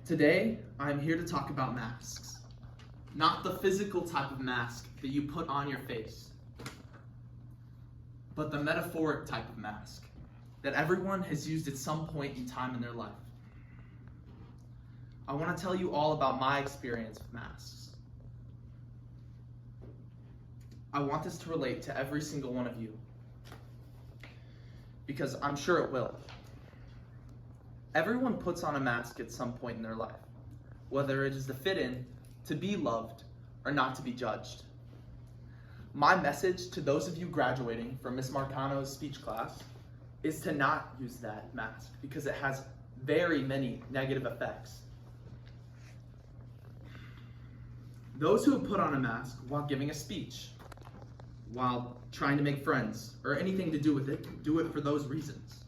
Today, I'm here to talk about masks. Not the physical type of mask that you put on your face, but the metaphoric type of mask that everyone has used at some point in time in their life. I want to tell you all about my experience with masks. I want this to relate to every single one of you, because I'm sure it will. Everyone puts on a mask at some point in their life, whether it is to fit in, to be loved, or not to be judged. My message to those of you graduating from Miss Marcano's speech class is to not use that mask because it has very many negative effects. Those who have put on a mask while giving a speech, while trying to make friends, or anything to do with it, do it for those reasons.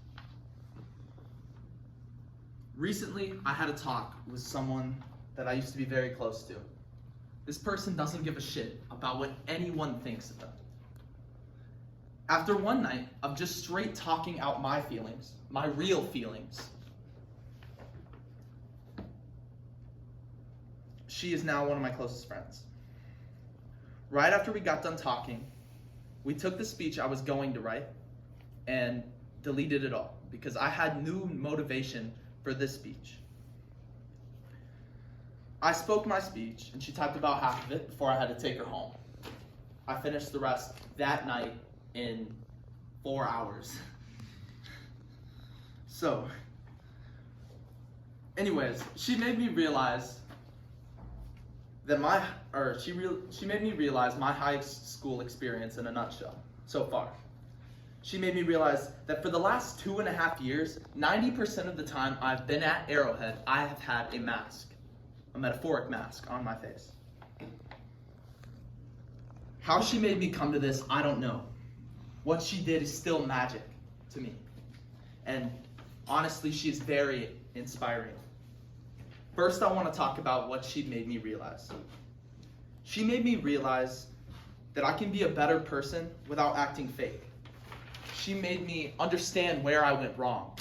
Recently, I had a talk with someone that I used to be very close to. This person doesn't give a shit about what anyone thinks of them. After one night of just straight talking out my feelings, my real feelings, she is now one of my closest friends. Right after we got done talking, we took the speech I was going to write and deleted it all because I had new motivation for this speech. I spoke my speech and she typed about half of it before I had to take her home. I finished the rest that night in 4 hours. So, anyways, she made me realize that she made me realize my high school experience in a nutshell so far. She made me realize that for the last 2.5 years, 90% of the time I've been at Arrowhead, I have had a mask, a metaphoric mask on my face. How she made me come to this, I don't know. What she did is still magic to me. And honestly, she is very inspiring. First, I want to talk about what she made me realize. She made me realize that I can be a better person without acting fake. She made me understand where I went wrong.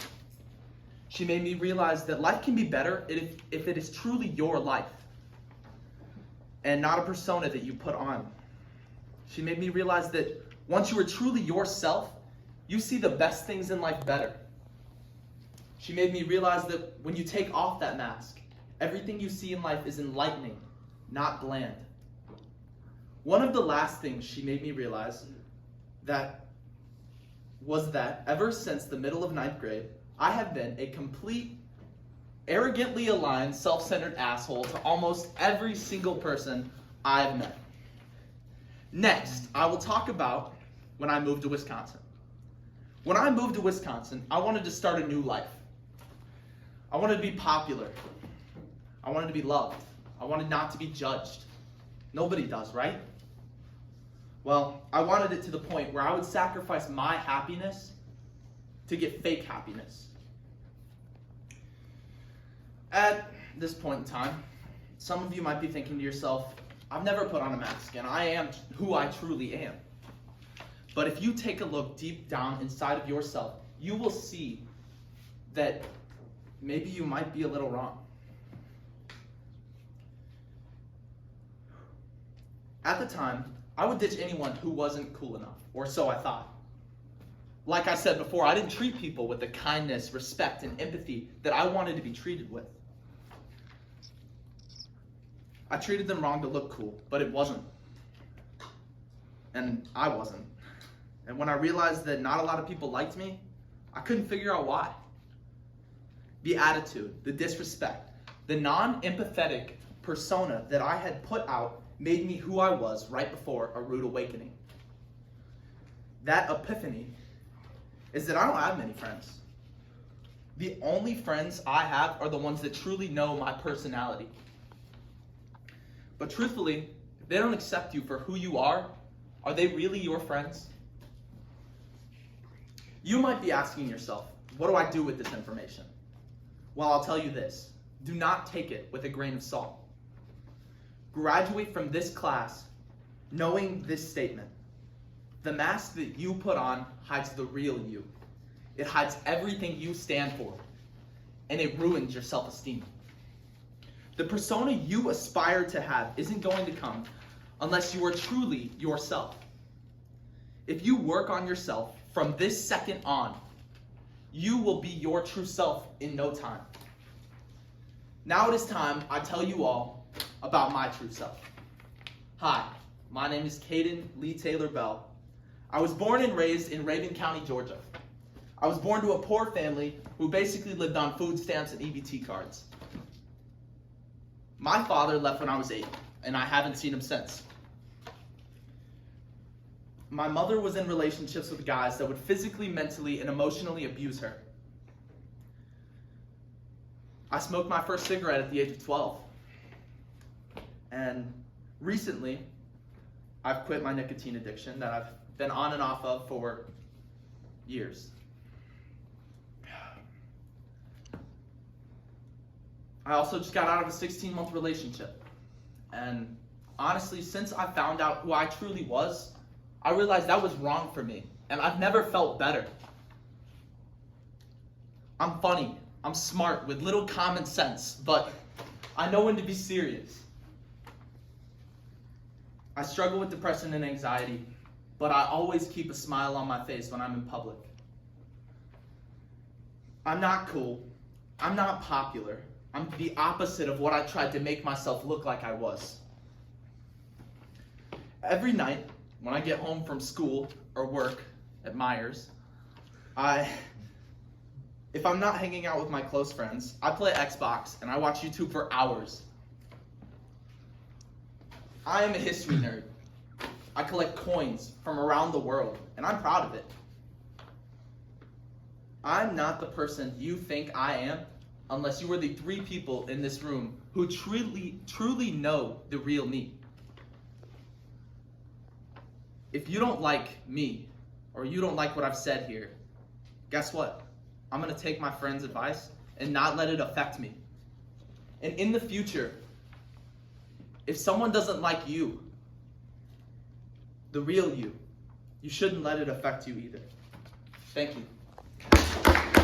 She made me realize that life can be better if it is truly your life and not a persona that you put on. She made me realize that once you are truly yourself, you see the best things in life better. She made me realize that when you take off that mask, everything you see in life is enlightening, not bland. One of the last things she made me realize was that ever since the middle of 9th grade, I have been a complete, arrogantly aligned, self-centered asshole to almost every single person I've met. Next, I will talk about when I moved to Wisconsin. When I moved to Wisconsin, I wanted to start a new life. I wanted to be popular. I wanted to be loved. I wanted not to be judged. Nobody does, right? Well, I wanted it to the point where I would sacrifice my happiness to get fake happiness. At this point in time, some of you might be thinking to yourself, I've never put on a mask and I am who I truly am. But if you take a look deep down inside of yourself, you will see that maybe you might be a little wrong. At the time, I would ditch anyone who wasn't cool enough, or so I thought. Like I said before, I didn't treat people with the kindness, respect, and empathy that I wanted to be treated with. I treated them wrong to look cool, but it wasn't. And I wasn't. And when I realized that not a lot of people liked me, I couldn't figure out why. The attitude, the disrespect, the non-empathetic persona that I had put out made me who I was right before a rude awakening. That epiphany is that I don't have many friends. The only friends I have are the ones that truly know my personality. But truthfully, if they don't accept you for who you are they really your friends? You might be asking yourself, what do I do with this information? Well, I'll tell you this. Do not take it with a grain of salt. Graduate from this class knowing this statement. The mask that you put on hides the real you. It hides everything you stand for, and it ruins your self-esteem. The persona you aspire to have isn't going to come unless you are truly yourself. If you work on yourself from this second on, you will be your true self in no time. Now it is time I tell you all about my true self. Hi, my name is Caden Lee Taylor Bell. I was born and raised in Raven County, Georgia. I was born to a poor family who basically lived on food stamps and EBT cards. My father left when I was 8, and I haven't seen him since. My mother was in relationships with guys that would physically, mentally, and emotionally abuse her. I smoked my first cigarette at the age of 12. And recently, I've quit my nicotine addiction that I've been on and off of for years. I also just got out of a 16-month relationship. And honestly, since I found out who I truly was, I realized that was wrong for me. And I've never felt better. I'm funny. I'm smart with little common sense, but I know when to be serious. I struggle with depression and anxiety, but I always keep a smile on my face when I'm in public. I'm not cool. I'm not popular. I'm the opposite of what I tried to make myself look like I was. Every night, when I get home from school or work at Myers, if I'm not hanging out with my close friends, I play Xbox and I watch YouTube for hours. I am a history nerd. I collect coins from around the world, and I'm proud of it. I'm not the person you think I am unless you are the 3 people in this room who truly know the real me. If you don't like me, or you don't like what I've said here, guess what? I'm going to take my friend's advice and not let it affect me. And in the future, if someone doesn't like you, the real you shouldn't let it affect you either. Thank you.